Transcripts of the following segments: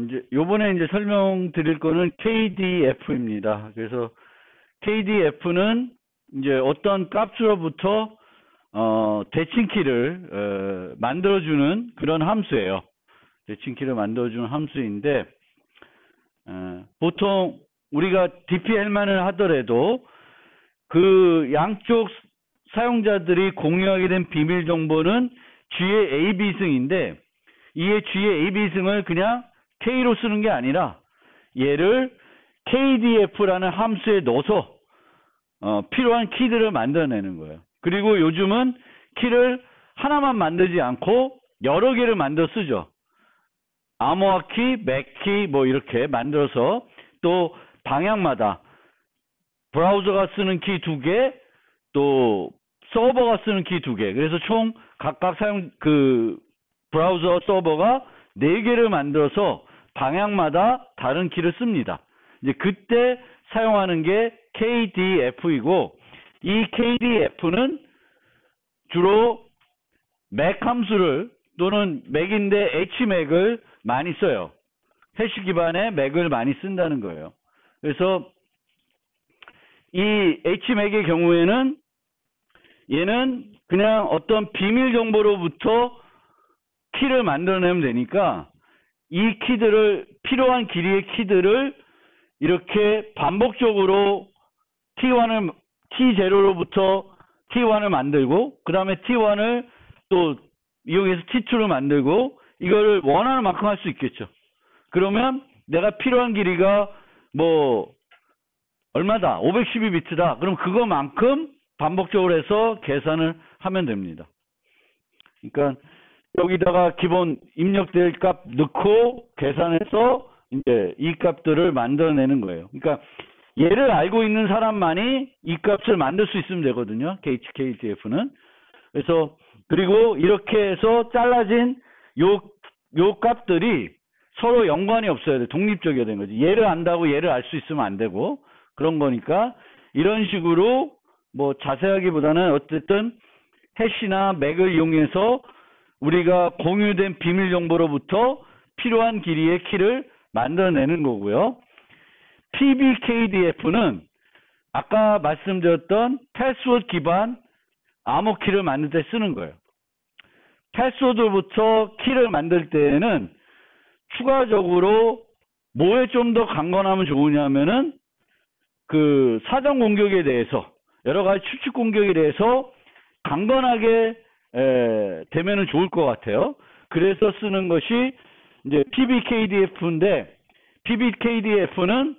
이제 요번에 이제 설명드릴 거는 KDF입니다. 그래서 KDF는 이제 어떤 값으로부터 대칭키를 만들어주는 그런 함수예요. 대칭키를 만들어주는 함수인데 보통 우리가 DPL만을 하더라도 그 양쪽 사용자들이 공유하게 된 비밀 정보는 G의 AB승인데 이의 G의 AB승을 그냥 K로 쓰는 게 아니라 얘를 KDF라는 함수에 넣어서 필요한 키들을 만들어내는 거예요. 그리고 요즘은 키를 하나만 만들지 않고 여러 개를 만들어 쓰죠. 암호화 키, 맥키 뭐 이렇게 만들어서 또 방향마다 브라우저가 쓰는 키 2개, 또 서버가 쓰는 키 2개. 그래서 총 각각 브라우저 서버가 4개를 만들어서 방향마다 다른 키를 씁니다. 이제 그때 사용하는 게 KDF이고, 이 KDF는 주로 맥 함수를 또는 맥인데 HMAC을 많이 써요. 해시 기반의 맥을 많이 쓴다는 거예요. 그래서 이 HMAC의 경우에는 얘는 그냥 어떤 비밀 정보로부터 키를 만들어내면 되니까 이 키들을 필요한 길이의 키들을 이렇게 반복적으로 T0로부터 T1을 만들고 그 다음에 T1을 또 이용해서 T2를 만들고 이거를 원하는 만큼 할 수 있겠죠. 그러면 내가 필요한 길이가 뭐 얼마다? 512비트다. 그럼 그거만큼 반복적으로 해서 계산을 하면 됩니다. 그러니까 여기다가 기본 입력될 값 넣고 계산해서 이제 이 값들을 만들어내는 거예요. 그러니까 얘를 알고 있는 사람만이 이 값을 만들 수 있으면 되거든요. KDF는. 그래서 그리고 이렇게 해서 잘라진 요 값들이 서로 연관이 없어야 돼. 독립적이어야 되는 거지. 얘를 안다고 얘를 알 수 있으면 안 되고 그런 거니까 이런 식으로 뭐 자세하기보다는 어쨌든 해시나 맥을 이용해서 우리가 공유된 비밀 정보로부터 필요한 길이의 키를 만들어내는 거고요. PBKDF는 아까 말씀드렸던 패스워드 기반 암호키를 만들 때 쓰는 거예요. 패스워드부터 키를 만들 때에는 추가적으로 뭐에 좀 더 강건하면 좋으냐면은 그 사전 공격에 대해서 여러 가지 추측 공격에 대해서 강건하게 되면은 좋을 것 같아요. 그래서 쓰는 것이 이제 PBKDF인데 PBKDF는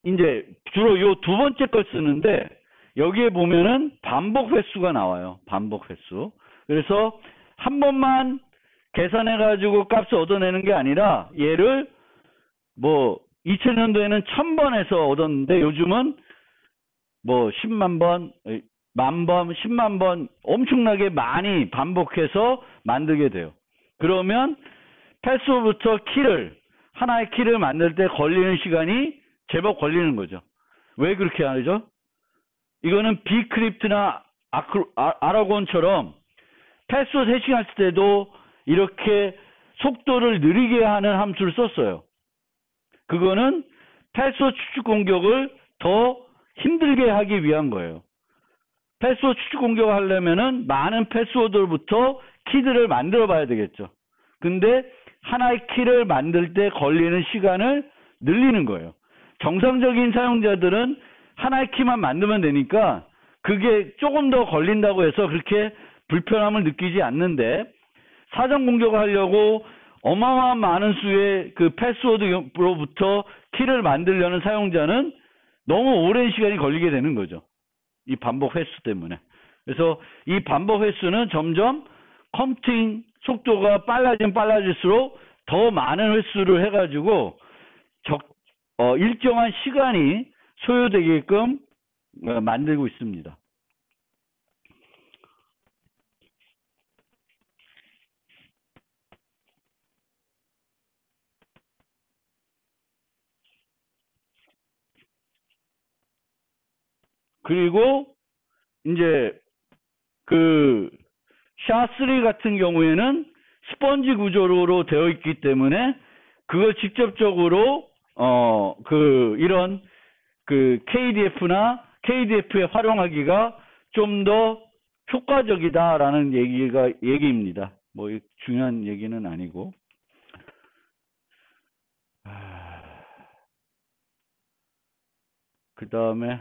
이제 주로 요 두 번째 걸 쓰는데 여기에 보면은 반복 횟수가 나와요. 반복 횟수. 그래서 한 번만 계산해 가지고 값을 얻어내는 게 아니라 얘를 뭐 2000년도에는 1000번에서 얻었는데 요즘은 뭐 10만 번, 만 번, 10만 번 엄청나게 많이 반복해서 만들게 돼요. 그러면 패스부터 하나의 키를 만들 때 걸리는 시간이 제법 걸리는 거죠. 왜 그렇게 하죠? 이거는 비크립트나 아라곤처럼 패스워드 해싱할 때도 이렇게 속도를 느리게 하는 함수를 썼어요. 그거는 패스워드 추측 공격을 더 힘들게 하기 위한 거예요. 패스워드 추측 공격을 하려면은 많은 패스워드로부터 키들을 만들어 봐야 되겠죠. 근데 하나의 키를 만들 때 걸리는 시간을 늘리는 거예요. 정상적인 사용자들은 하나의 키만 만들면 되니까 그게 조금 더 걸린다고 해서 그렇게 불편함을 느끼지 않는데 사전 공격을 하려고 어마어마한 많은 수의 그 패스워드로부터 키를 만들려는 사용자는 너무 오랜 시간이 걸리게 되는 거죠. 이 반복 횟수 때문에. 그래서 이 반복 횟수는 점점 컴퓨팅 속도가 빨라질수록 더 많은 횟수를 해가지고 일정한 시간이 소요되게끔 만들고 있습니다. 그리고 이제 그 샤3 같은 경우에는 스펀지 구조로 되어 있기 때문에 그걸 직접적으로 이런 KDF나 KDF에 활용하기가 좀 더 효과적이다라는 얘기입니다. 뭐 중요한 얘기는 아니고. 그 다음에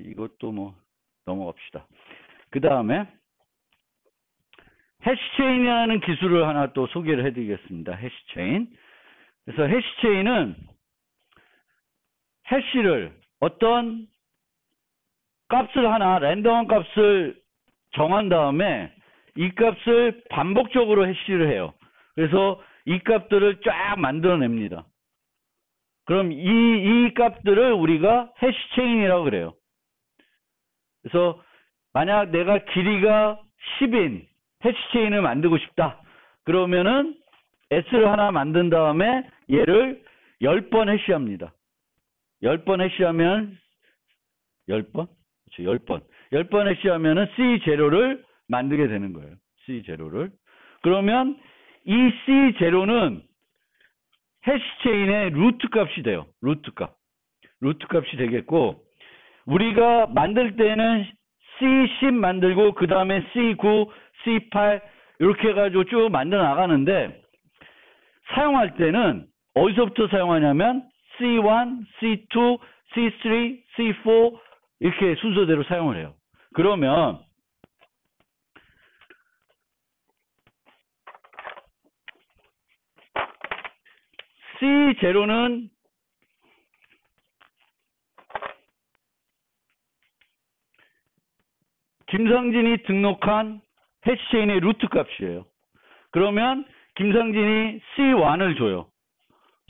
이것도 뭐 넘어갑시다. 그 다음에 해시체인이라는 기술을 하나 또 소개를 해드리겠습니다. 해시체인. 그래서 해시체인은 해시를 어떤 값을 하나 랜덤한 값을 정한 다음에 이 값을 반복적으로 해시를 해요. 그래서 이 값들을 쫙 만들어냅니다. 그럼 이 값들을 우리가 해시체인이라고 그래요. 그래서 만약 내가 길이가 10인 해시체인을 만들고 싶다. 그러면은 S를 하나 만든 다음에 얘를 10번 해시합니다. 10번 해시하면 10번? 그렇죠. 10번. 10번 해시하면은 C0를 만들게 되는 거예요. C0를. 그러면 이 C0는 해시체인의 루트 값이 돼요. 루트 값. 루트 값이 되겠고, 우리가 만들 때는 C10 만들고, 그 다음에 C9, C8, 이렇게 해가지고 쭉 만들어 나가는데, 사용할 때는 어디서부터 사용하냐면, C1, C2, C3, C4, 이렇게 순서대로 사용을 해요. 그러면, C0는 김상진이 등록한 해시체인의 루트 값이에요. 그러면 김상진이 C1을 줘요.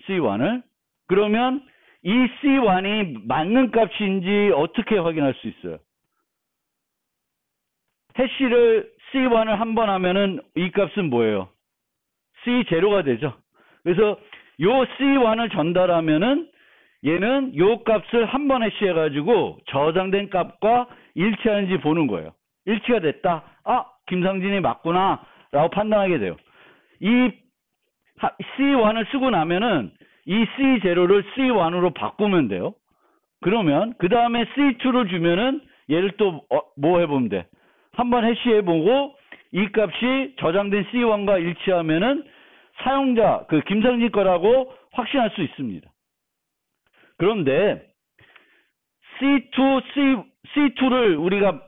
C1을. 그러면 이 C1이 맞는 값인지 어떻게 확인할 수 있어요? 해시를 C1을 한 번 하면은 이 값은 뭐예요? C0가 되죠. 그래서 요 C1을 전달하면은 얘는 요 값을 한 번 해시해가지고 저장된 값과 일치하는지 보는 거예요. 일치가 됐다. 아, 김상진이 맞구나. 라고 판단하게 돼요. 이 C1을 쓰고 나면은 이 C0를 C1으로 바꾸면 돼요. 그러면 그 다음에 C2를 주면은 얘를 또 뭐 해보면 돼. 한번 해시해보고 이 값이 저장된 C1과 일치하면은 사용자, 김상진 거라고 확신할 수 있습니다. 그런데 C2를 우리가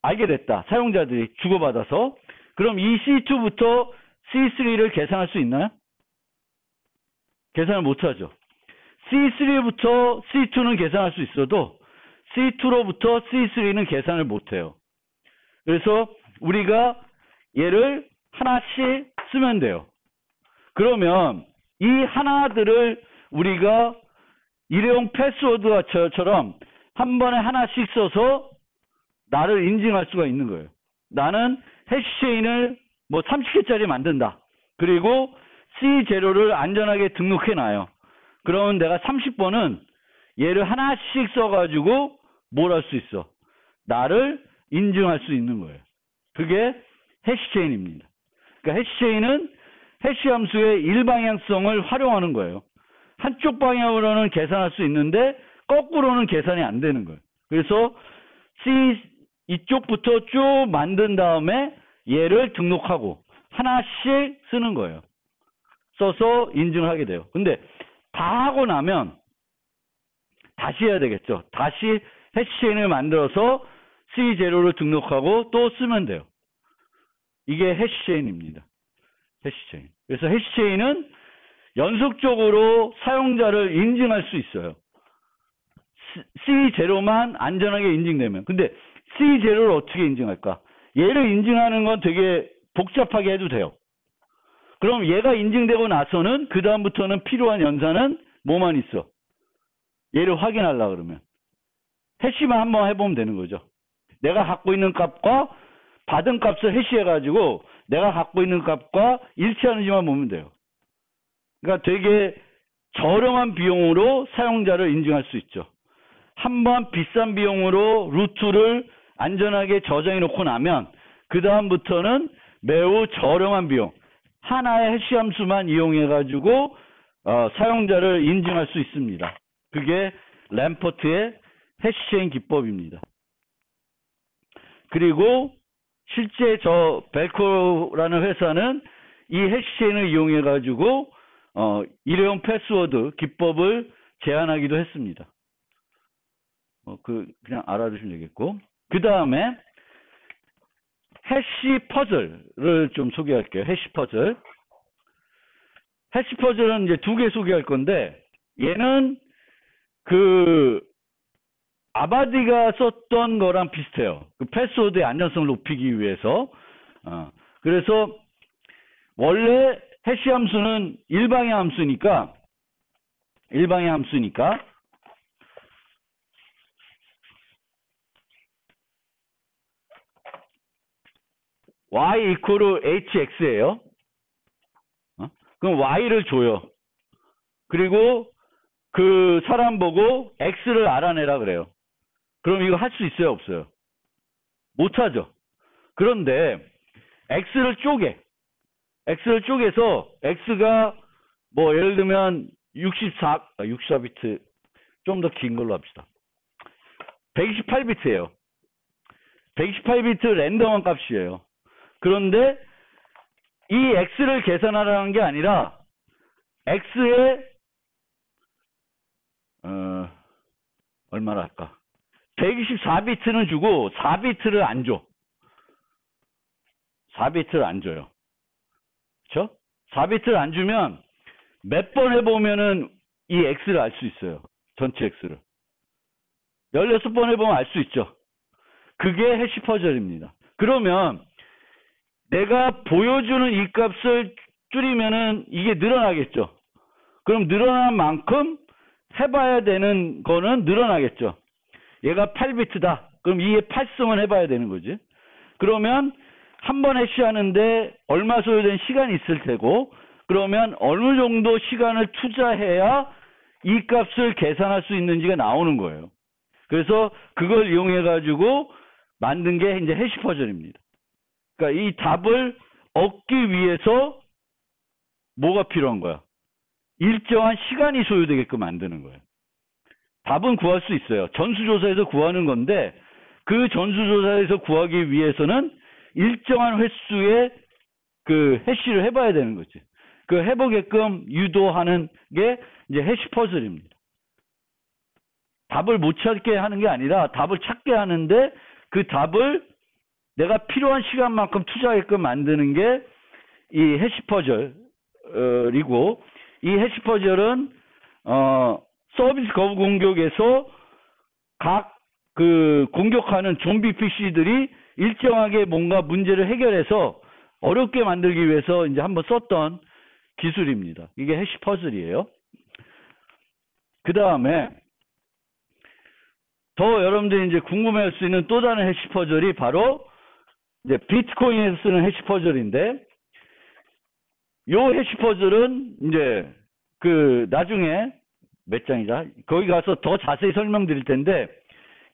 알게 됐다. 사용자들이 주고받아서. 그럼 이 C2부터 C3를 계산할 수 있나요? 계산을 못하죠. C3부터 C2는 계산할 수 있어도 C2로부터 C3는 계산을 못해요. 그래서 우리가 얘를 하나씩 쓰면 돼요. 그러면 이 하나들을 우리가 일회용 패스워드처럼 한 번에 하나씩 써서 나를 인증할 수가 있는 거예요. 나는 해시체인을 뭐 30개짜리 만든다. 그리고 C0를 안전하게 등록해 놔요. 그러면 내가 30번은 얘를 하나씩 써가지고 뭘 할 수 있어? 나를 인증할 수 있는 거예요. 그게 해시체인입니다. 그러니까 해시체인은 해시 함수의 일방향성을 활용하는 거예요. 한쪽 방향으로는 계산할 수 있는데 거꾸로는 계산이 안 되는 거예요. 그래서 이쪽부터 쭉 만든 다음에 얘를 등록하고 하나씩 쓰는 거예요. 써서 인증을 하게 돼요. 근데 다 하고 나면 다시 해야 되겠죠. 다시 해시체인을 만들어서 C0를 등록하고 또 쓰면 돼요. 이게 해시체인입니다. 해시체인. 그래서 해시체인은 연속적으로 사용자를 인증할 수 있어요. C0만 안전하게 인증되면. 근데 C0를 어떻게 인증할까? 얘를 인증하는 건 되게 복잡하게 해도 돼요. 그럼 얘가 인증되고 나서는 그 다음부터는 필요한 연산은 뭐만 있어? 얘를 확인하려고 그러면 해시만 한번 해보면 되는 거죠. 내가 갖고 있는 값과 받은 값을 해시해가지고 내가 갖고 있는 값과 일치하는지만 보면 돼요. 그러니까 되게 저렴한 비용으로 사용자를 인증할 수 있죠. 한번 비싼 비용으로 루트를 안전하게 저장해 놓고 나면 그 다음부터는 매우 저렴한 비용, 하나의 해시 함수만 이용해 가지고 사용자를 인증할 수 있습니다. 그게 램퍼트의 해시체인 기법입니다. 그리고 실제 저 벨코라는 회사는 이 해시체인을 이용해 가지고 일회용 패스워드 기법을 제안하기도 했습니다. 그냥 알아두시면 되겠고, 그 다음에 해시 퍼즐을 좀 소개할게요. 해시 퍼즐. 해시 퍼즐은 이제 두 개 소개할 건데, 얘는 아바디가 썼던 거랑 비슷해요. 그 패스워드의 안전성을 높이기 위해서. 그래서 원래 해시 함수는 일방의 함수니까 y 이퀄 hx예요. 그럼 y를 줘요. 그리고 그 사람 보고 x를 알아내라 그래요. 그럼 이거 할 수 있어요, 없어요? 못하죠. 그런데 x를 쪼개서 x가 뭐 예를 들면 64비트, 좀 더 긴 걸로 합시다. 128비트예요. 128비트 랜덤한 값이에요. 그런데 이 x를 계산하라는 게 아니라 x에 얼마나 할까? 124비트는 주고 4비트를 안 줘. 4비트를 안 줘요. 그렇죠? 4비트를 안 주면 몇 번 해보면은 이 x를 알 수 있어요. 전체 x를. 16번 해보면 알 수 있죠. 그게 해시 퍼즐입니다. 그러면 내가 보여주는 이 값을 줄이면은 이게 늘어나겠죠. 그럼 늘어난 만큼 해봐야 되는 거는 늘어나겠죠. 얘가 8비트다. 그럼 이에 8승을 해봐야 되는 거지. 그러면 한 번 해시하는데 얼마 소요된 시간이 있을 테고, 그러면 어느 정도 시간을 투자해야 이 값을 계산할 수 있는지가 나오는 거예요. 그래서 그걸 이용해 가지고 만든 게 이제 해시 퍼즐입니다. 그러니까 이 답을 얻기 위해서 뭐가 필요한 거야? 일정한 시간이 소요되게끔 만드는 거예요. 답은 구할 수 있어요. 전수조사에서 구하는 건데, 그 전수조사에서 구하기 위해서는 일정한 횟수의 그 해시를 해봐야 되는 거지. 그 해보게끔 유도하는 게 이제 해시 퍼즐입니다. 답을 못 찾게 하는 게 아니라 답을 찾게 하는데, 그 답을 내가 필요한 시간만큼 투자하게끔 만드는 게 이 해시 퍼즐이고, 이 해시 퍼즐은 서비스 거부 공격에서 각 그 공격하는 좀비 PC들이 일정하게 뭔가 문제를 해결해서 어렵게 만들기 위해서 이제 한번 썼던 기술입니다. 이게 해시 퍼즐이에요. 그 다음에 더 여러분들이 이제 궁금해할 수 있는 또 다른 해시 퍼즐이 바로 이제 비트코인에서 쓰는 해시 퍼즐인데, 요 해시 퍼즐은 이제 그 나중에 몇 장이자 거기 가서 더 자세히 설명드릴 텐데,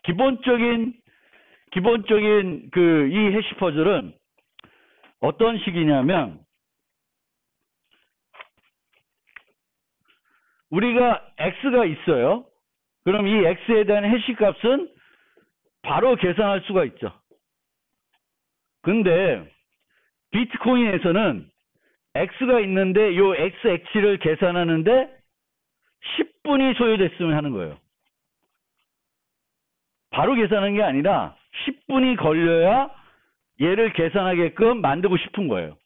기본적인 그 이 해시 퍼즐은 어떤 식이냐면, 우리가 x가 있어요. 그럼 이 x에 대한 해시 값은 바로 계산할 수가 있죠. 근데 비트코인에서는 x가 있는데 요 x를 계산하는데 10분이 소요됐으면 하는 거예요. 바로 계산하는 게 아니라 10분이 걸려야 얘를 계산하게끔 만들고 싶은 거예요.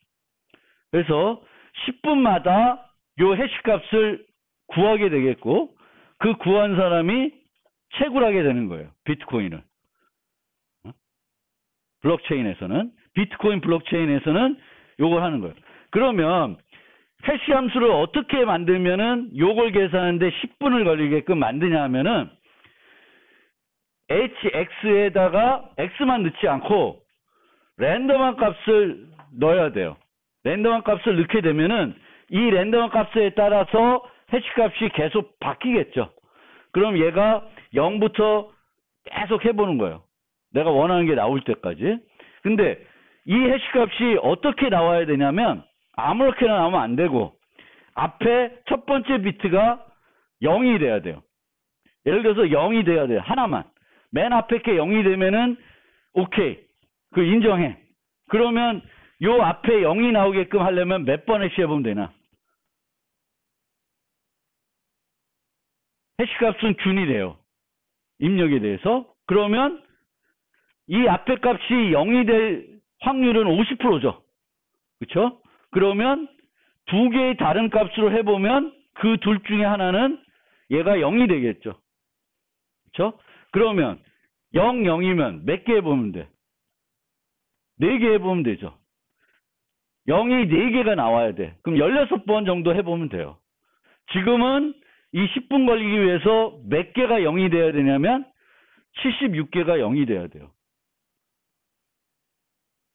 그래서 10분마다 요 해시 값을 구하게 되겠고, 그 구한 사람이 채굴하게 되는 거예요. 비트코인을. 블록체인에서는, 비트코인 블록체인에서는 요걸 하는 거예요. 그러면 해시 함수를 어떻게 만들면은 요걸 계산하는데 10분을 걸리게끔 만드냐 하면은, hx에다가 x만 넣지 않고 랜덤한 값을 넣어야 돼요. 랜덤한 값을 넣게 되면은 이 랜덤한 값에 따라서 해시 값이 계속 바뀌겠죠. 그럼 얘가 0부터 계속 해보는 거예요. 내가 원하는 게 나올 때까지. 근데 이 해시 값이 어떻게 나와야 되냐면, 아무렇게나 나오면 안 되고 앞에 첫 번째 비트가 0이 돼야 돼요. 예를 들어서 0이 돼야 돼요. 하나만. 맨 앞에 게 0이 되면은 오케이. 그 인정해. 그러면 요 앞에 0이 나오게끔 하려면 몇 번 해시해보면 되나? 해시값은 균이 돼요. 입력에 대해서. 그러면 이 앞에 값이 0이 될 확률은 50%죠. 그렇죠? 그러면 두 개의 다른 값으로 해보면 그 둘 중에 하나는 얘가 0이 되겠죠. 그렇죠? 그러면 0, 0이면 몇 개 해보면 돼? 4개 해보면 되죠. 0이 4개가 나와야 돼. 그럼 16번 정도 해보면 돼요. 지금은 이 10분 걸리기 위해서 몇 개가 0이 돼야 되냐면 76개가 0이 돼야 돼요.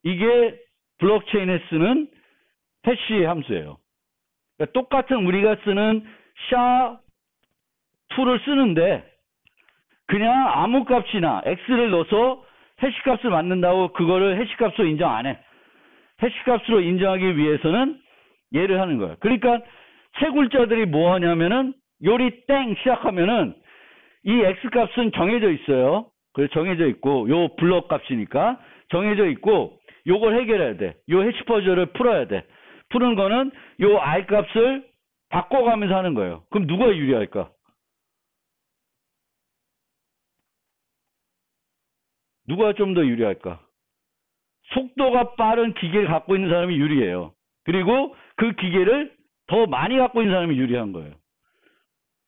이게 블록체인에 쓰는 해시 함수예요. 그러니까 똑같은 우리가 쓰는 SHA-2를 쓰는데 그냥 아무 값이나 x를 넣어서 해시값을 만든다고 그거를 해시값으로 인정 안 해. 해시값으로 인정하기 위해서는 얘를 하는 거예요. 그러니까 채굴자들이 뭐 하냐면은 요리 땡 시작하면은 이 x값은 정해져 있어요. 그래서 정해져 있고 요 블록 값이니까 정해져 있고 요걸 해결해야 돼. 요 해시 퍼즐을 풀어야 돼. 푸는 거는 요 r 값을 바꿔가면서 하는 거예요. 그럼 누가 유리할까? 누가 좀 더 유리할까? 속도가 빠른 기계를 갖고 있는 사람이 유리해요. 그리고 그 기계를 더 많이 갖고 있는 사람이 유리한 거예요.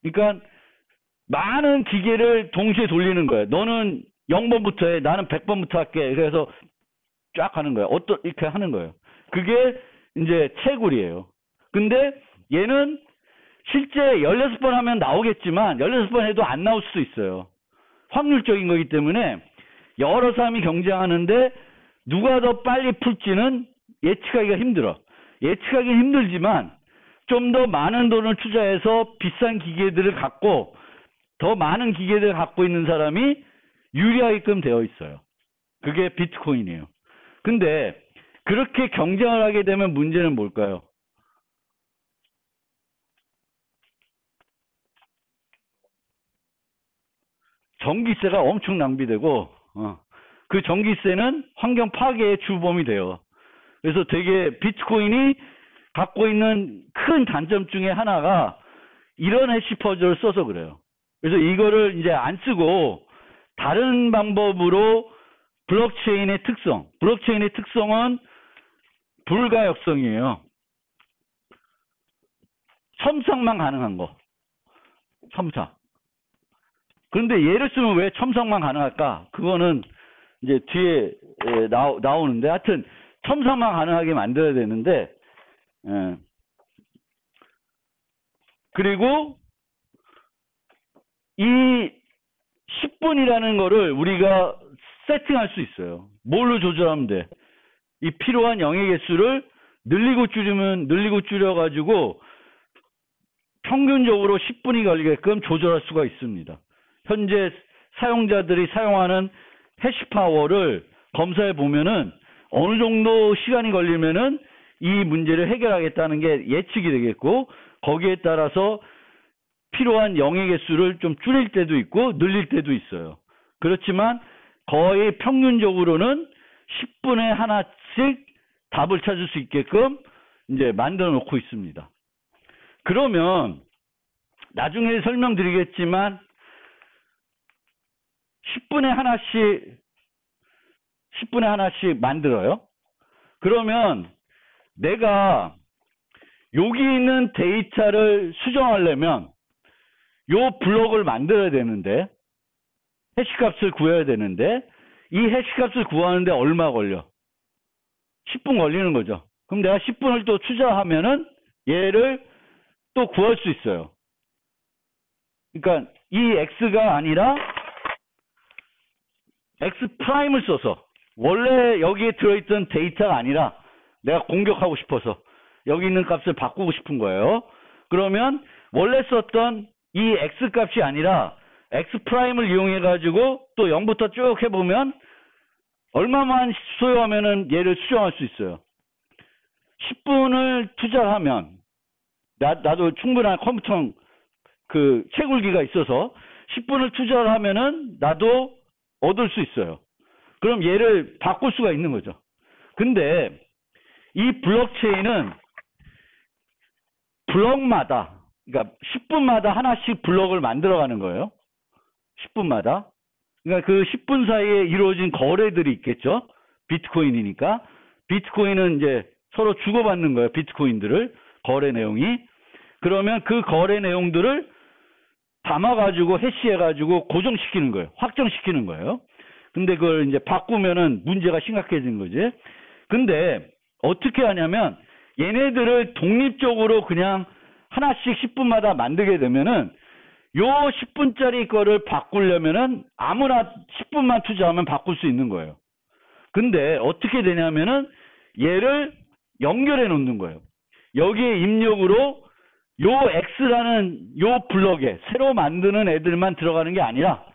그러니까 많은 기계를 동시에 돌리는 거예요. 너는 0번부터 해. 나는 100번부터 할게. 그래서 쫙 하는 거예요. 이렇게 하는 거예요. 그게 이제 채굴이에요. 근데 얘는 실제 16번 하면 나오겠지만 16번 해도 안 나올 수도 있어요. 확률적인 거기 때문에 여러 사람이 경쟁하는데 누가 더 빨리 풀지는 예측하기가 힘들어. 예측하기는 힘들지만 좀 더 많은 돈을 투자해서 비싼 기계들을 갖고 더 많은 기계들을 갖고 있는 사람이 유리하게끔 되어 있어요. 그게 비트코인이에요. 근데 그렇게 경쟁을 하게 되면 문제는 뭘까요? 전기세가 엄청 낭비되고 그 전기세는 환경 파괴의 주범이 돼요. 그래서 되게 비트코인이 갖고 있는 큰 단점 중에 하나가 이런 해시 퍼즐을 써서 그래요. 그래서 이거를 이제 안 쓰고 다른 방법으로 블록체인의 특성은 불가역성이에요. 첨삭만 가능한 거. 첨삭. 그런데 얘를 쓰면 왜 첨삭만 가능할까? 그거는 이제 뒤에 나오는데 하여튼 첨삭만 가능하게 만들어야 되는데 그리고 이 10분이라는 거를 우리가 세팅할 수 있어요. 뭘로 조절하면 돼? 이 필요한 영의 개수를 늘리고 줄이면 늘리고 줄여가지고 평균적으로 10분이 걸리게끔 조절할 수가 있습니다. 현재 사용자들이 사용하는 해시파워를 검사해 보면은 어느 정도 시간이 걸리면은 이 문제를 해결하겠다는 게 예측이 되겠고 거기에 따라서 필요한 영의 개수를 좀 줄일 때도 있고 늘릴 때도 있어요. 그렇지만 거의 평균적으로는 10분에 하나씩 답을 찾을 수 있게끔 이제 만들어 놓고 있습니다. 그러면 나중에 설명드리겠지만 10분에 하나씩 만들어요. 그러면 내가 여기 있는 데이터를 수정하려면 요 블록을 만들어야 되는데 해시값을 구해야 되는데 이 해시값을 구하는데 얼마 걸려? 10분 걸리는 거죠. 그럼 내가 10분을 또 투자하면은 얘를 또 구할 수 있어요. 그러니까 이 x가 아니라 x 프라임을 써서 원래 여기에 들어있던 데이터가 아니라 내가 공격하고 싶어서 여기 있는 값을 바꾸고 싶은 거예요. 그러면 원래 썼던 이 x 값이 아니라 x 프라임을 이용해 가지고 또 0부터 쭉 해보면 얼마만 소요하면은 얘를 수정할 수 있어요. 10분을 투자하면 나도 충분한 컴퓨터 그 채굴기가 있어서 10분을 투자를 하면은 나도 얻을 수 있어요. 그럼 얘를 바꿀 수가 있는 거죠. 근데 이 블록체인은 블럭마다, 그러니까 10분마다 하나씩 블럭을 만들어가는 거예요. 10분마다. 그러니까 그 10분 사이에 이루어진 거래들이 있겠죠. 비트코인이니까. 비트코인은 이제 서로 주고받는 거예요. 비트코인들을. 거래 내용이. 그러면 그 거래 내용들을 담아가지고 해시해가지고 고정시키는 거예요. 확정시키는 거예요. 근데 그걸 이제 바꾸면은 문제가 심각해지는 거지. 근데 어떻게 하냐면 얘네들을 독립적으로 그냥 하나씩 10분마다 만들게 되면은 요 10분짜리 거를 바꾸려면은 아무나 10분만 투자하면 바꿀 수 있는 거예요. 근데 어떻게 되냐면은 얘를 연결해 놓는 거예요. 여기에 입력으로 요 X라는 요 블럭에 새로 만드는 애들만 들어가는 게 아니라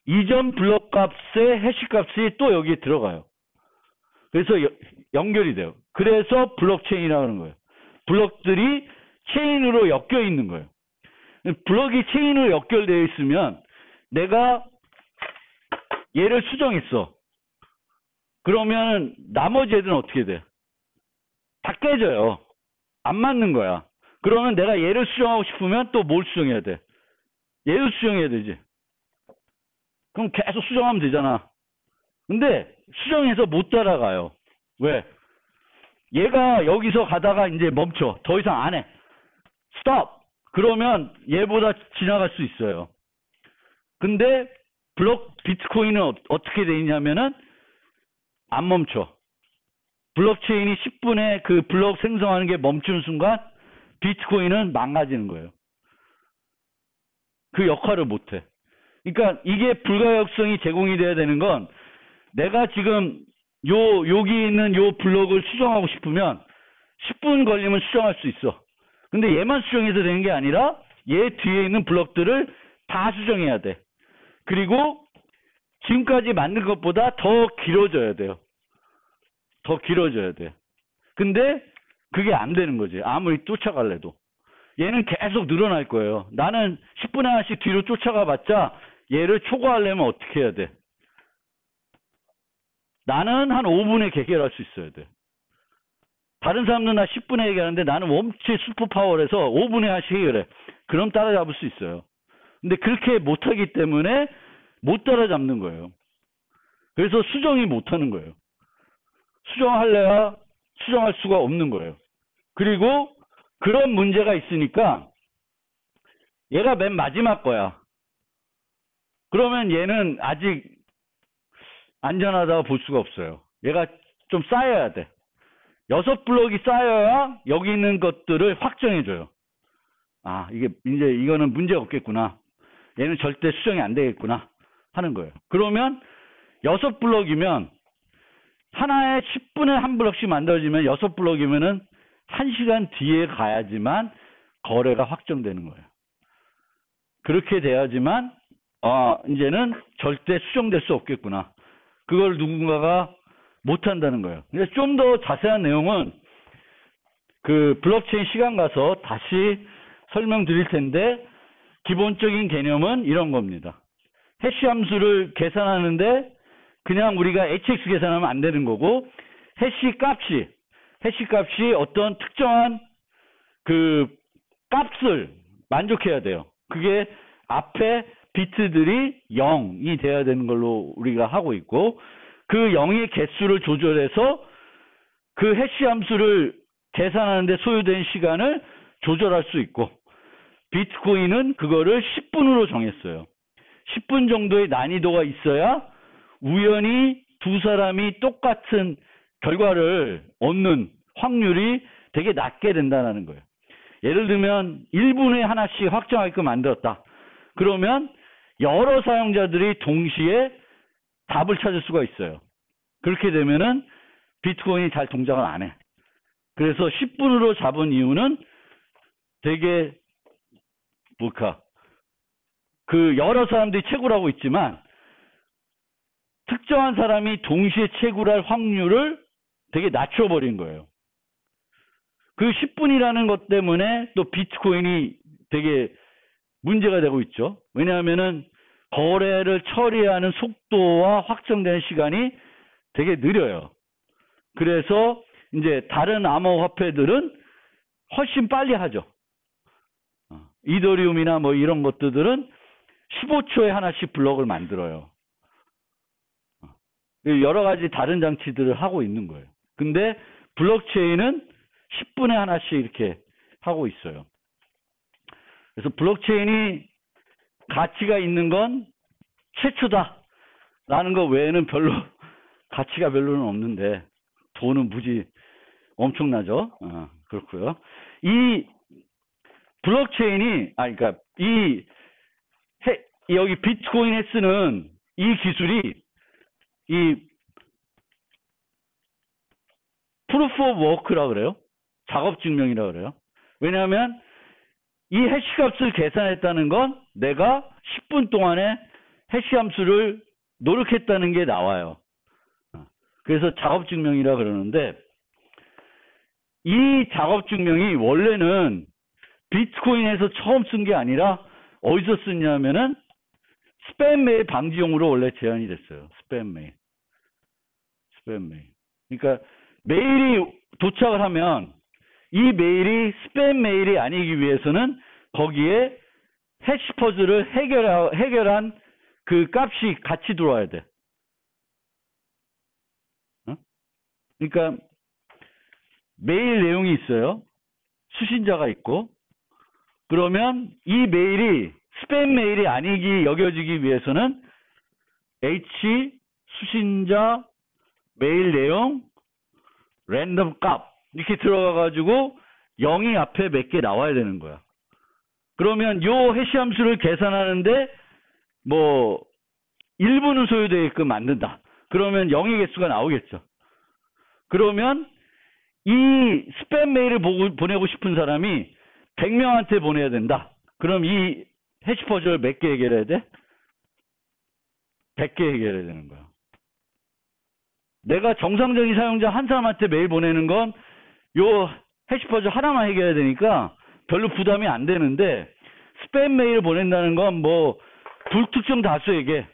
이전 블럭 값의 해시 값이 또 여기에 들어가요. 그래서 연결이 돼요. 그래서 블록체인이라고 하는 거예요. 블럭들이 체인으로 엮여 있는 거예요. 블럭이 체인으로 연결되어 있으면 내가 얘를 수정했어. 그러면 나머지 애들은 어떻게 돼? 다 깨져요. 안 맞는 거야. 그러면 내가 얘를 수정하고 싶으면 또 뭘 수정해야 돼? 얘를 수정해야 되지. 그럼 계속 수정하면 되잖아. 근데 수정해서 못 따라가요. 왜? 얘가 여기서 가다가 이제 멈춰. 더 이상 안 해. 스톱! 그러면 얘보다 지나갈 수 있어요. 근데 비트코인은 어떻게 돼 있냐면은 안 멈춰. 블록체인이 10분에 그 블록 생성하는 게 멈추는 순간 비트코인은 망가지는 거예요. 그 역할을 못 해. 그러니까 이게 불가역성이 제공이 돼야 되는 건 내가 지금 여기 있는 요 블록을 수정하고 싶으면 10분 걸리면 수정할 수 있어. 근데 얘만 수정해서 되는 게 아니라 얘 뒤에 있는 블록들을 다 수정해야 돼. 그리고 지금까지 만든 것보다 더 길어져야 돼요. 더 길어져야 돼. 근데 그게 안 되는 거지. 아무리 쫓아갈래도. 얘는 계속 늘어날 거예요. 나는 10분에 하나씩 뒤로 쫓아가 봤자 얘를 초과하려면 어떻게 해야 돼? 나는 한 5분에 해결할 수 있어야 돼. 다른 사람들은 나 10분에 해결하는데 나는 원체 슈퍼파워라서 5분에 하나씩 해결해. 그럼 따라잡을 수 있어요. 근데 그렇게 못하기 때문에 못 따라잡는 거예요. 그래서 수정이 못하는 거예요. 수정할래야 수정할 수가 없는 거예요. 그리고 그런 문제가 있으니까 얘가 맨 마지막 거야. 그러면 얘는 아직 안전하다고 볼 수가 없어요. 얘가 좀 쌓여야 돼. 6블럭이 쌓여야 여기 있는 것들을 확정해줘요. 아, 이거는 문제가 없겠구나. 얘는 절대 수정이 안 되겠구나. 하는 거예요. 그러면 6블럭이면 하나에 10분에 한 블럭씩 만들어지면 6블럭이면은 1시간 뒤에 가야지만 거래가 확정되는 거예요. 그렇게 돼야지만 이제는 절대 수정될 수 없겠구나. 그걸 누군가가 못한다는 거예요. 그래서 좀 더 자세한 내용은 그 블록체인 시간 가서 다시 설명드릴 텐데 기본적인 개념은 이런 겁니다. 해시 함수를 계산하는데 그냥 우리가 hx 계산하면 안 되는 거고 해시 값이 어떤 특정한 그 값을 만족해야 돼요. 그게 앞에 비트들이 0이 돼야 되는 걸로 우리가 하고 있고 그 0의 개수를 조절해서 그 해시 함수를 계산하는데 소요된 시간을 조절할 수 있고 비트코인은 그거를 10분으로 정했어요. 10분 정도의 난이도가 있어야 우연히 두 사람이 똑같은 결과를 얻는 확률이 되게 낮게 된다는 거예요. 예를 들면 1분에 하나씩 확정하게끔 만들었다. 그러면 여러 사용자들이 동시에 답을 찾을 수가 있어요. 그렇게 되면은 비트코인이 잘 동작을 안 해. 그래서 10분으로 잡은 이유는 되게 그 여러 사람들이 채굴하고 있지만 특정한 사람이 동시에 채굴할 확률을 되게 낮춰버린 거예요. 그 10분이라는 것 때문에 또 비트코인이 되게 문제가 되고 있죠. 왜냐하면은 거래를 처리하는 속도와 확정되는 시간이 되게 느려요. 그래서 이제 다른 암호화폐들은 훨씬 빨리 하죠. 이더리움이나 뭐 이런 것들은 15초에 하나씩 블록을 만들어요. 여러 가지 다른 장치들을 하고 있는 거예요. 근데 블록체인은 10분에 하나씩 이렇게 하고 있어요. 그래서 블록체인이 가치가 있는 건 최초다라는 거 외에는 별로 가치가 별로는 없는데 돈은 무지 엄청나죠. 그렇고요. 이 블록체인이 그러니까 여기 비트코인에 쓰는 이 기술이 이 프루프 오브 워크라 그래요. 작업 증명이라 그래요. 왜냐하면 이 해시 값을 계산했다는 건 내가 10분 동안에 해시 함수를 노력했다는 게 나와요. 그래서 작업 증명이라 그러는데 이 작업 증명이 원래는 비트코인에서 처음 쓴 게 아니라 어디서 쓰냐면은 스팸 메일 방지용으로 원래 제한이 됐어요. 스팸 메일. 그러니까 메일이 도착을 하면 이 메일이 스팸 메일이 아니기 위해서는 거기에 해시 퍼즐을 해결한 그 값이 같이 들어와야 돼. 그러니까 메일 내용이 있어요. 수신자가 있고 그러면 이 메일이 스팸 메일이 아니기 여겨지기 위해서는 H 수신자 메일 내용 랜덤 값 이렇게 들어가 가지고 0이 앞에 몇 개 나와야 되는 거야. 그러면 요 해시 함수를 계산하는데 뭐 1분은 소요되게끔 만든다. 그러면 0의 개수가 나오겠죠. 그러면 이 스팸 메일을 보내고 싶은 사람이 100명한테 보내야 된다. 그럼 이 해시 퍼즐 몇 개 해결해야 돼? 100개 해결해야 되는 거야. 내가 정상적인 사용자 한 사람한테 메일 보내는 건 요 해시 퍼즐 하나만 해결해야 되니까 별로 부담이 안 되는데 스팸 메일을 보낸다는 건 뭐 불특정 다수에게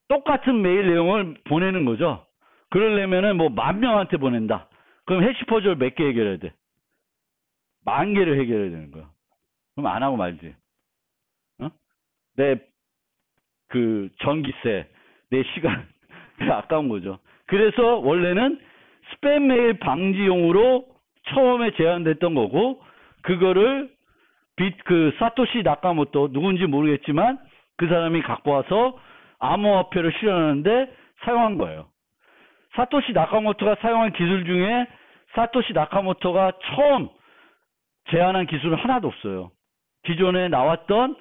똑같은 메일 내용을 보내는 거죠. 그러려면은 뭐 10,000명한테 보낸다. 그럼 해시 퍼즐 몇 개 해결해야 돼? 10,000개를 해결해야 되는 거야. 그럼 안 하고 말지. 내 그 전기세, 내 시간 아까운 거죠. 그래서 원래는 스팸 메일 방지용으로 처음에 제안됐던 거고 그거를 사토시 나카모토 누군지 모르겠지만 그 사람이 갖고 와서 암호화폐를 실현하는데 사용한 거예요. 사토시 나카모토가 사용한 기술 중에 사토시 나카모토가 처음 제안한 기술은 하나도 없어요. 기존에 나왔던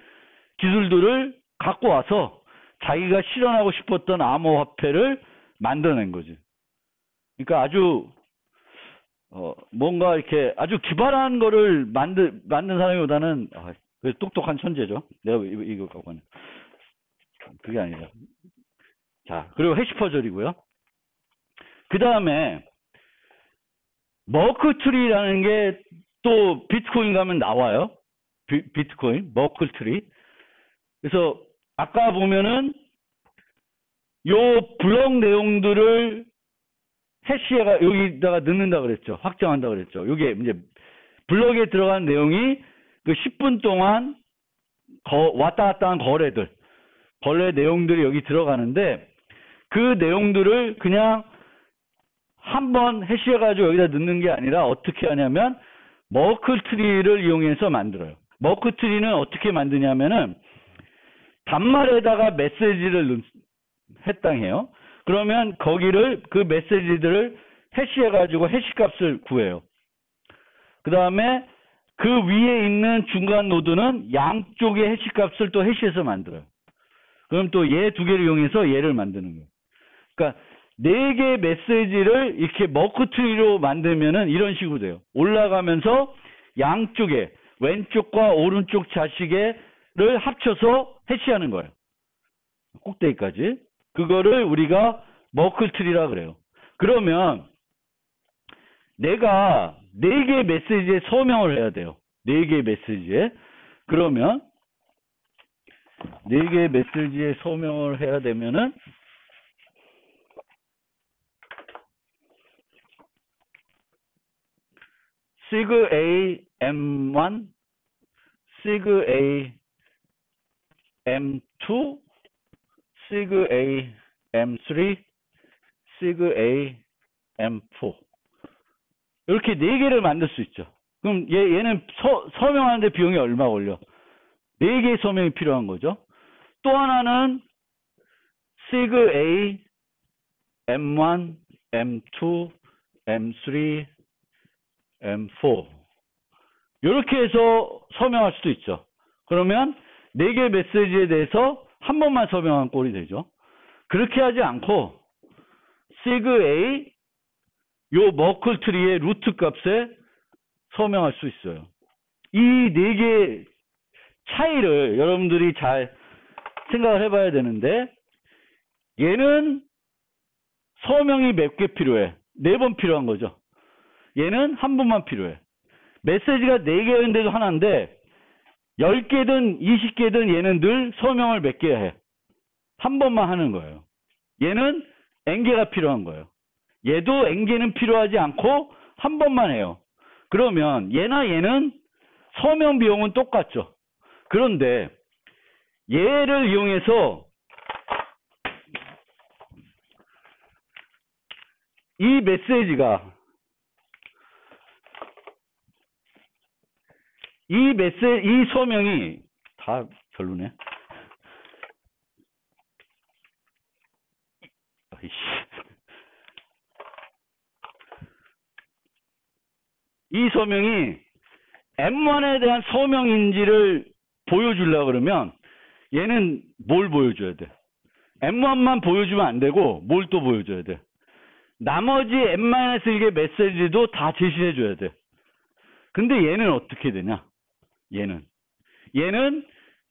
기술들을 갖고 와서 자기가 실현하고 싶었던 암호화폐를 만들어낸 거지. 그러니까 아주 뭔가 이렇게 아주 기발한 거를 만든 사람보다는 똑똑한 천재죠. 내가 이거 갖고 하는 그게 아니라. 자, 그리고 해시 퍼즐이고요. 그 다음에 머클트리라는 게 또 비트코인 가면 나와요. 비트코인 머클트리. 그래서 아까 보면은 요 블록 내용들을 해시가 여기다가 넣는다 그랬죠. 확정한다 그랬죠. 이게 이제 블록에 들어간 내용이 그 10분 동안 왔다 갔다 한 거래 내용들이 여기 들어가는데 그 내용들을 그냥 한번 해시해가지고 여기다 넣는 게 아니라 어떻게 하냐면 머클트리를 이용해서 만들어요. 머클트리는 어떻게 만드냐면은 단말에다가 메시지를 해당해요. 그러면 거기를 그 메시지들을 해시해가지고 해시값을 구해요. 그 다음에 그 위에 있는 중간 노드는 양쪽의 해시값을 또 해시해서 만들어요. 그럼 또 얘 두 개를 이용해서 얘를 만드는 거예요. 그러니까 4개의 메시지를 이렇게 머클트리로 만들면은 이런 식으로 돼요. 올라가면서 양쪽에 왼쪽과 오른쪽 좌식에를 합쳐서 해시하는 거예요. 꼭대기까지. 그거를 우리가 머클트리라 그래요. 그러면 내가 4개의 메시지에 서명을 해야 돼요. 4개의 메시지에. 그러면 4개의 메시지에 서명을 해야 되면은 sig a m1, sig a m2, sig a m3, sig a m4 이렇게 4개를 만들 수 있죠. 그럼 얘는 서명하는데 비용이 얼마 걸려? 4개의 서명이 필요한 거죠. 또 하나는 sig a m1, m2, m3, m4 이렇게 해서 서명할 수도 있죠. 그러면 4개의 메시지에 대해서 한 번만 서명한 꼴이 되죠. 그렇게 하지 않고 sig a 요 머클 트리의 루트 값에 서명할 수 있어요. 이 4개의 차이를 여러분들이 잘 생각을 해봐야 되는데, 얘는 서명이 몇 개 필요해? 4번 필요한 거죠. 얘는 한 번만 필요해. 메시지가 4개인데도 하나인데 10개든 20개든 얘는 늘 서명을 몇 개 해? 한 번만 하는 거예요. 얘는 n개가 필요한 거예요. 얘도 n개는 필요하지 않고 한 번만 해요. 그러면 얘나 얘는 서명 비용은 똑같죠. 그런데 얘를 이용해서 이 메시지가 이 서명이 다 별로네. 이 서명이 M1에 대한 서명인지를 보여주려고 그러면 얘는 뭘 보여줘야 돼? M1만 보여주면 안 되고 뭘 또 보여줘야 돼? 나머지 M-1개 메시지도 다 제시해줘야 돼. 근데 얘는 어떻게 되냐? 얘는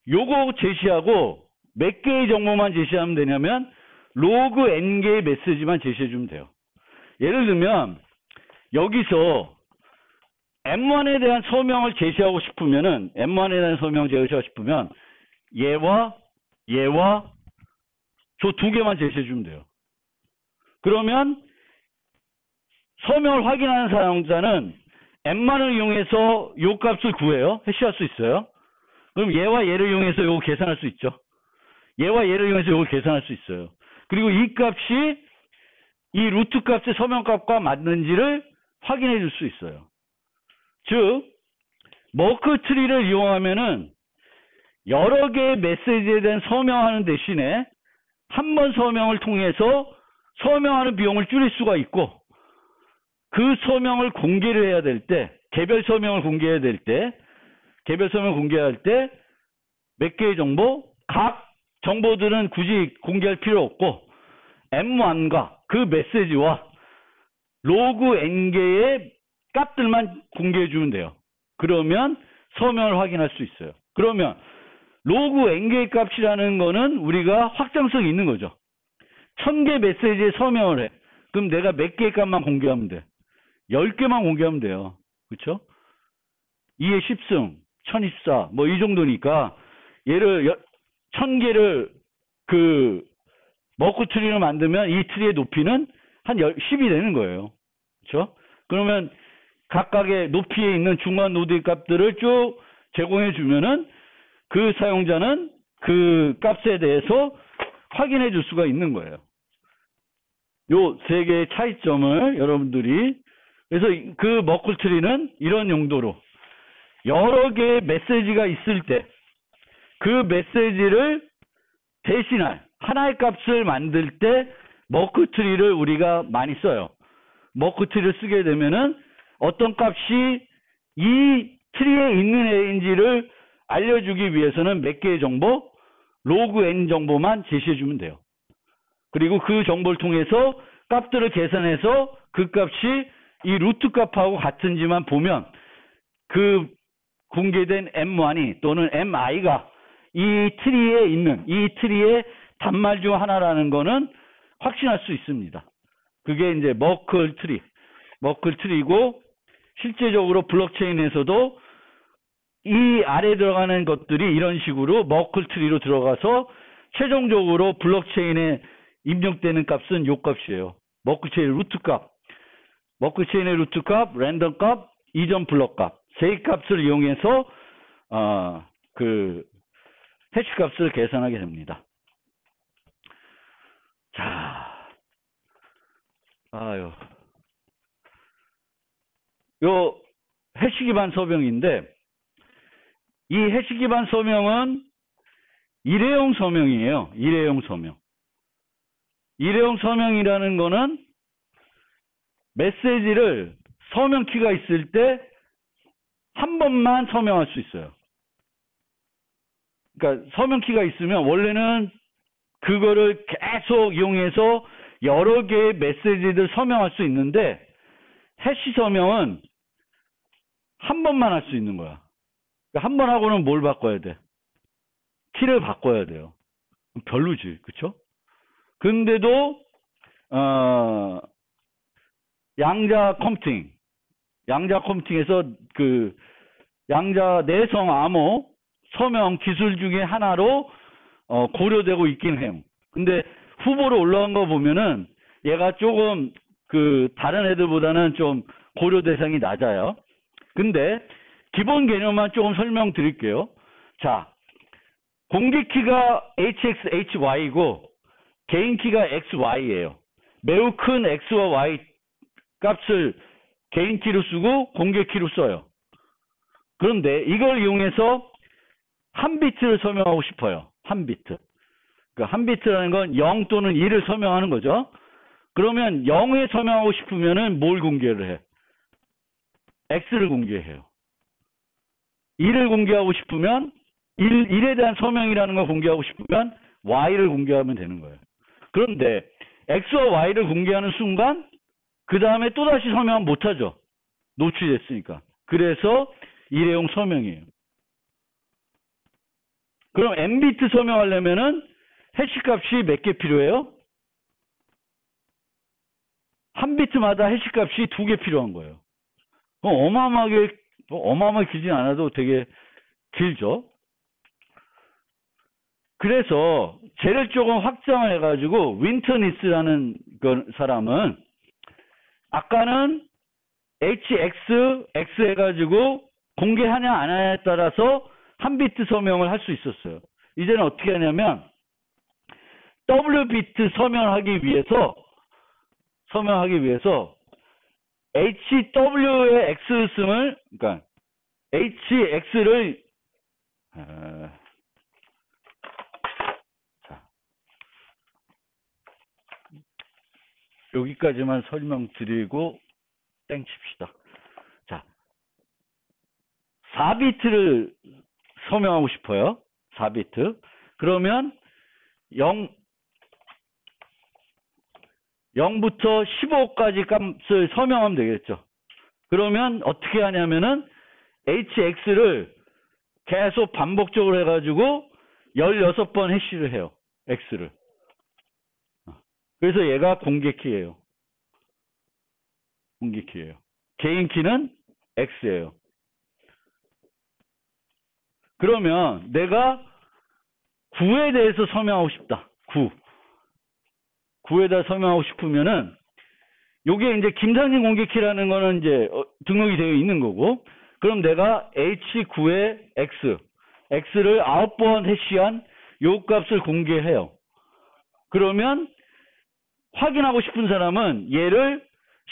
요거 제시하고 몇 개의 정보만 제시하면 되냐면 로그 n개의 메시지만 제시해주면 돼요. 예를 들면 여기서 M1에 대한 서명을 제시하고 싶으면은 M1에 대한 서명을 제시하고 싶으면 얘와 저 2개만 제시해주면 돼요. 그러면 서명을 확인하는 사용자는 M1을 이용해서 요 값을 구해요. 해시할 수 있어요. 그럼 얘와 얘를 이용해서 요거 계산할 수 있죠. 얘와 얘를 이용해서 요거 계산할 수 있어요. 그리고 이 값이 이 루트 값의 서명 값과 맞는지를 확인해 줄 수 있어요. 즉 머클 트리를 이용하면은 여러 개의 메시지에 대한 서명하는 대신에 한 번 서명을 통해서 서명하는 비용을 줄일 수가 있고, 그 서명을 공개를 해야 될 때, 개별 서명을 공개해야 될 때, 개별 서명을 공개할 때 몇 개의 정보? 각 정보들은 굳이 공개할 필요 없고 M1과 그 메시지와 로그 n개의 값들만 공개해 주면 돼요. 그러면 서명을 확인할 수 있어요. 그러면 로그 n개의 값이라는 거는 우리가 확장성이 있는 거죠. 1000개 메시지에 서명을 해. 그럼 내가 몇 개의 값만 공개하면 돼? 10개만 공개하면 돼요. 그렇죠? 2의 10승, 1024, 뭐 이 정도니까 얘를 1000개를 그 머클 트리를 만들면 이 트리의 높이는 한 10이 되는 거예요. 그렇죠? 그러면 각각의 높이에 있는 중간 노드의 값들을 쭉 제공해 주면은 그 사용자는 그 값에 대해서 확인해 줄 수가 있는 거예요. 요 세 개의 차이점을 여러분들이, 그래서 그 머클 트리는 이런 용도로 여러 개의 메시지가 있을 때 그 메시지를 대신할 하나의 값을 만들 때 머클 트리를 우리가 많이 써요. 머클 트리를 쓰게 되면은 어떤 값이 이 트리에 있는 애인지를 알려주기 위해서는 몇 개의 정보, 로그 n 정보만 제시해 주면 돼요. 그리고 그 정보를 통해서 값들을 계산해서 그 값이 이 루트 값하고 같은지만 보면 그 공개된 M1이 또는 MI가 이 트리에 있는, 이 트리의 단말 중 하나라는 거는 확신할 수 있습니다. 그게 이제 머클 트리. 머클 트리고 실제적으로 블록체인에서도 이 아래에 들어가는 것들이 이런 식으로 머클 트리로 들어가서 최종적으로 블록체인에 입력되는 값은 요 값이에요. 머클 체인의 루트 값, 머클 체인의 루트 값, 랜덤 값, 이전 블록 값, 세 값을 이용해서 그 해시 값을 계산하게 됩니다. 자, 요 해시 기반 서명인데 이 해시 기반 서명은 일회용 서명이에요. 일회용 서명. 일회용 서명이라는 거는 메시지를 서명 키가 있을 때 한 번만 서명할 수 있어요. 그러니까 서명 키가 있으면 원래는 그거를 계속 이용해서 여러 개의 메시지를 서명할 수 있는데 해시 서명은 한 번만 할 수 있는 거야. 그러니까 한 번 하고는 뭘 바꿔야 돼? 키를 바꿔야 돼요. 별로지, 그쵸? 근데도 양자 컴퓨팅에서 그 양자 내성 암호 서명 기술 중에 하나로 고려되고 있긴 해요. 근데 후보로 올라간 거 보면은 얘가 조금 그 다른 애들보다는 좀 고려 대상이 낮아요. 근데 기본 개념만 조금 설명드릴게요. 자, 공개 키가 HX, HY이고 개인 키가 XY예요. 매우 큰 X와 Y 값을 개인 키로 쓰고 공개 키로 써요. 그런데 이걸 이용해서 한 비트를 서명하고 싶어요. 한 비트. 그러니까 한 비트라는 건 0 또는 1을 서명하는 거죠. 그러면 0에 서명하고 싶으면은 뭘 공개를 해? X를 공개해요. 1을 공개하고 싶으면 1에 대한 서명이라는 걸 공개하고 싶으면 Y를 공개하면 되는 거예요. 그런데 X와 Y를 공개하는 순간 그 다음에 또다시 서명은 못하죠. 노출됐으니까. 그래서 일회용 서명이에요. 그럼 N비트 서명하려면은 해시 값이 몇 개 필요해요? 한 비트마다 해시 값이 2개 필요한 거예요. 어마어마하게 길진 않아도 되게 길죠. 그래서 쟤를 조금 확장을 해가지고 윈터니스라는 사람은 아까는 HX, X 해가지고 공개하냐 안 하냐에 따라서 한 비트 서명을 할 수 있었어요. 이제는 어떻게 하냐면 W 비트 서명하기 위해서 HW의 X음을 그러니까 HX를 여기까지만 설명드리고 땡칩시다. 자, 4비트를 서명하고 싶어요. 4비트. 그러면 0부터 15까지 값을 서명하면 되겠죠. 그러면 어떻게 하냐면은 HX를 계속 반복적으로 해가지고 16번 해시를 해요. X를. 그래서 얘가 공개키예요. 개인 키는 X예요. 그러면 내가 9에 대해서 서명하고 싶다. 9에다 서명하고 싶으면은 요게 이제 김상진 공개키라는 거는 이제 등록이 되어 있는 거고, 그럼 내가 H9의 X를 9번 해시한 요 값을 공개해요. 그러면 확인하고 싶은 사람은 얘를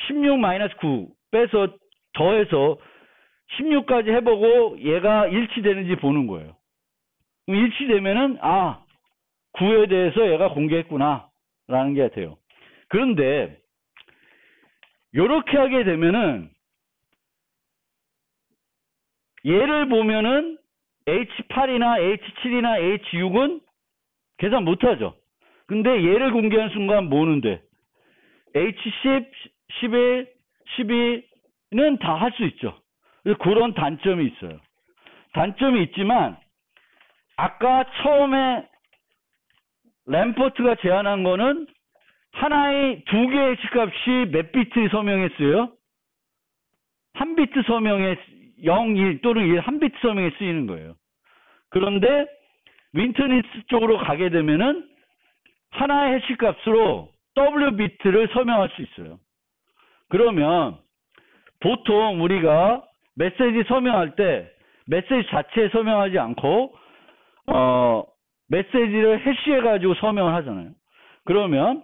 16-9 빼서 더해서 16까지 해보고 얘가 일치되는지 보는 거예요. 그럼 일치되면은 9에 대해서 얘가 공개했구나 라는 게 돼요. 그런데 요렇게 하게 되면은 얘를 보면은 H8이나 H7이나 H6은 계산 못하죠. 근데 얘를 공개하는 순간 뭐는 돼? H10, 11, 12는 다 할 수 있죠. 그런 단점이 있어요. 단점이 있지만 아까 처음에 램퍼트가 제안한 거는 하나의 2개의 H값이 몇 비트 서명했어요? 한 비트 서명에 0, 1 또는 1 한 비트 서명에 쓰이는 거예요. 그런데 윈터니스 쪽으로 가게 되면은 하나의 해시 값으로 W 비트를 서명할 수 있어요. 그러면 보통 우리가 메시지 서명할 때 메시지 자체에 서명하지 않고 메시지를 해시해 가지고 서명을 하잖아요. 그러면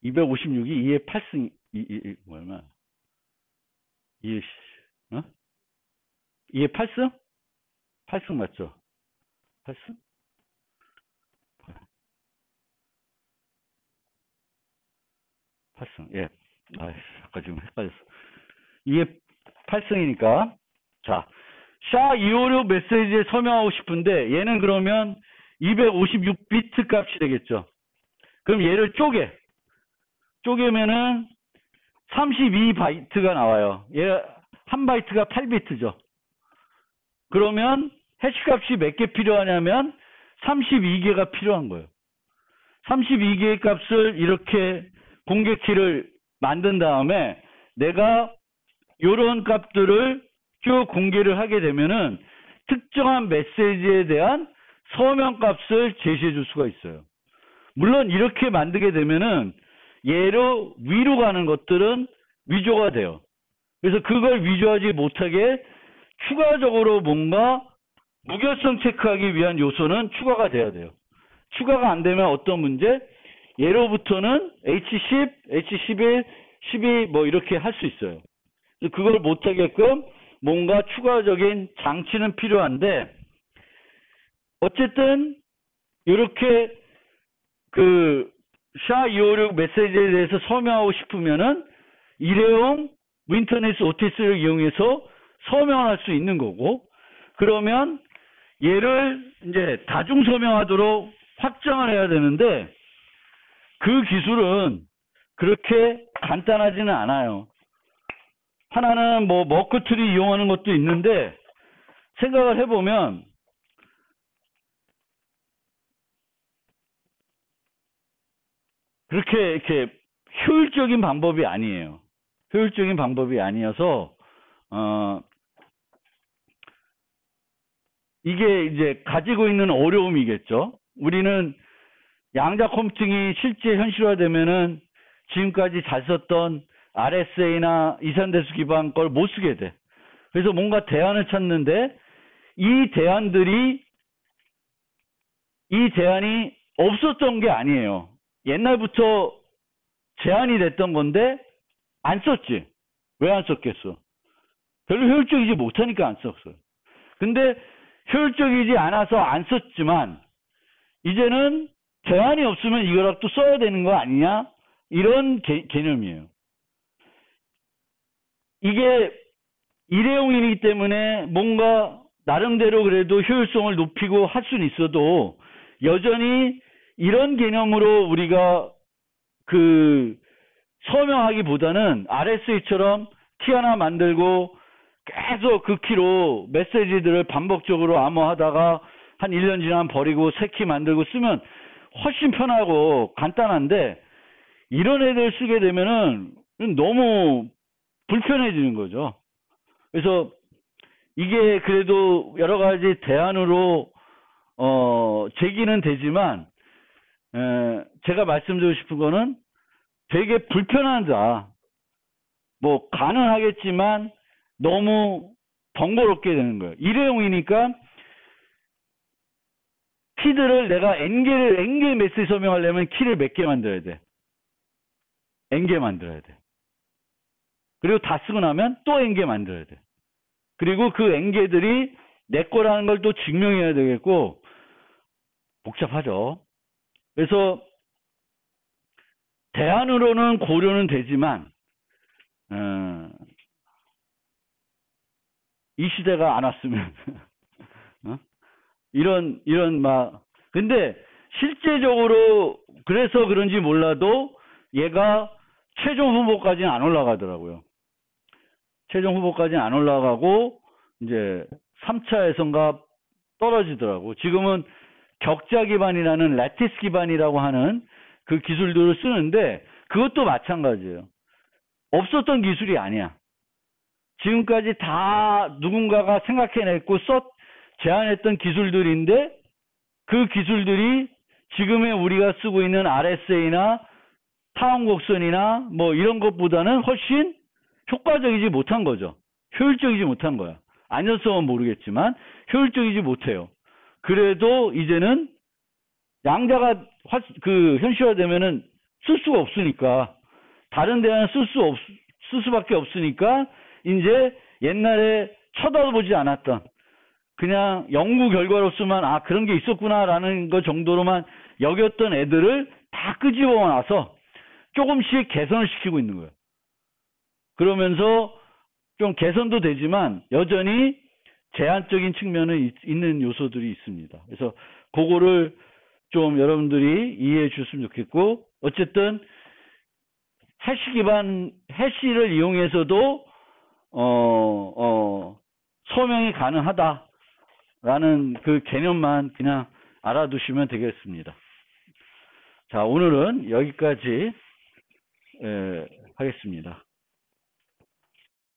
256이 2의 8승, 얼마? 2의, 2의 8승? 8승 맞죠? 8승? 8승, 예. 아까 지금 헷갈렸어. 2의 8승이니까. 자, SHA-256 메시지에 서명하고 싶은데, 얘는 그러면 256비트 값이 되겠죠. 그럼 얘를 쪼개면은 32바이트가 나와요. 얘 한 바이트가 8비트죠. 그러면 해시값이 몇 개 필요하냐면 32개가 필요한 거예요. 32개의 값을 이렇게 공개키를 만든 다음에 내가 이런 값들을 쭉 공개를 하게 되면은 특정한 메시지에 대한 서명 값을 제시해 줄 수가 있어요. 물론 이렇게 만들게 되면은 얘로 위로 가는 것들은 위조가 돼요. 그래서 그걸 위조하지 못하게 추가적으로 뭔가 무결성 체크하기 위한 요소는 추가가 돼야 돼요. 추가가 안 되면 어떤 문제? 예로부터는 H10, H11, 12 뭐 이렇게 할 수 있어요. 그걸 못하게끔 뭔가 추가적인 장치는 필요한데 어쨌든 이렇게 그 SHA-256 메시지에 대해서 서명하고 싶으면은 일회용 윈터니스 오티스를 이용해서 서명할 수 있는 거고 그러면 얘를 이제 다중 서명하도록 확장을 해야 되는데 그 기술은 그렇게 간단하지는 않아요. 하나는 뭐 머크트리 이용하는 것도 있는데 생각을 해보면 그렇게 이렇게 효율적인 방법이 아니에요. 효율적인 방법이 아니어서 이게 이제 가지고 있는 어려움이겠죠. 우리는 양자 컴퓨팅이 실제 현실화되면은 지금까지 잘 썼던 RSA나 이산대수 기반 걸 못 쓰게 돼. 그래서 뭔가 대안을 찾는데 이 대안이 없었던 게 아니에요. 옛날부터 제한이 됐던 건데 안 썼지. 왜 안 썼겠어? 별로 효율적이지 못하니까 안 썼어요. 근데 효율적이지 않아서 안 썼지만 이제는 제한이 없으면 이거라도 또 써야 되는 거 아니냐? 이런 개념이에요. 이게 일회용이기 때문에 뭔가 나름대로 그래도 효율성을 높이고 할 수는 있어도 여전히 이런 개념으로 우리가 그 서명하기보다는 RSA처럼 키 하나 만들고 계속 그 키로 메시지들을 반복적으로 암호하다가 한 1년 지나면 버리고 새 키 만들고 쓰면 훨씬 편하고 간단한데 이런 애들 쓰게 되면은 너무 불편해지는 거죠. 그래서 이게 그래도 여러 가지 대안으로 제기는 되지만 제가 말씀드리고 싶은 거는 되게 불편하다. 뭐 가능하겠지만 너무 번거롭게 되는 거예요. 일회용이니까 키들을 내가 N개 메시지 서명하려면 키를 몇 개 만들어야 돼? N개 만들어야 돼. 그리고 다 쓰고 나면 또 N개 만들어야 돼. 그리고 그 N개들이 내 거라는 걸 또 증명해야 되겠고 복잡하죠. 그래서 대안으로는 고려는 되지만 어, 이 시대가 안 왔으면 어? 이런 막 근데 실제적으로 그래서 그런지 몰라도 얘가 최종 후보까지는 안 올라가더라고요. 최종 후보까지는 안 올라가고 이제 3차 예선가 떨어지더라고. 지금은 격자 기반이라는 라티스 기반이라고 하는 그 기술들을 쓰는데 그것도 마찬가지예요. 없었던 기술이 아니야. 지금까지 다 누군가가 생각해냈고 제안했던 기술들인데 그 기술들이 지금의 우리가 쓰고 있는 RSA나 타원곡선이나 뭐 이런 것보다는 훨씬 효과적이지 못한 거죠. 효율적이지 못한 거야. 안전성은 모르겠지만 효율적이지 못해요. 그래도 이제는 양자가 현실화되면은 쓸 수가 없으니까 다른 데는 쓸 수밖에 없으니까 이제 옛날에 쳐다보지 않았던 그냥 연구 결과로서만 아 그런 게 있었구나라는 것 정도로만 여겼던 애들을 다 끄집어 놔서 조금씩 개선을 시키고 있는 거예요. 그러면서 좀 개선도 되지만 여전히 제한적인 측면은 있는 요소들이 있습니다. 그래서 그거를 좀 여러분들이 이해해 주셨으면 좋겠고 어쨌든 해시를 이용해서도 소명이 가능하다라는 그 개념만 그냥 알아두시면 되겠습니다. 자, 오늘은 여기까지 하겠습니다.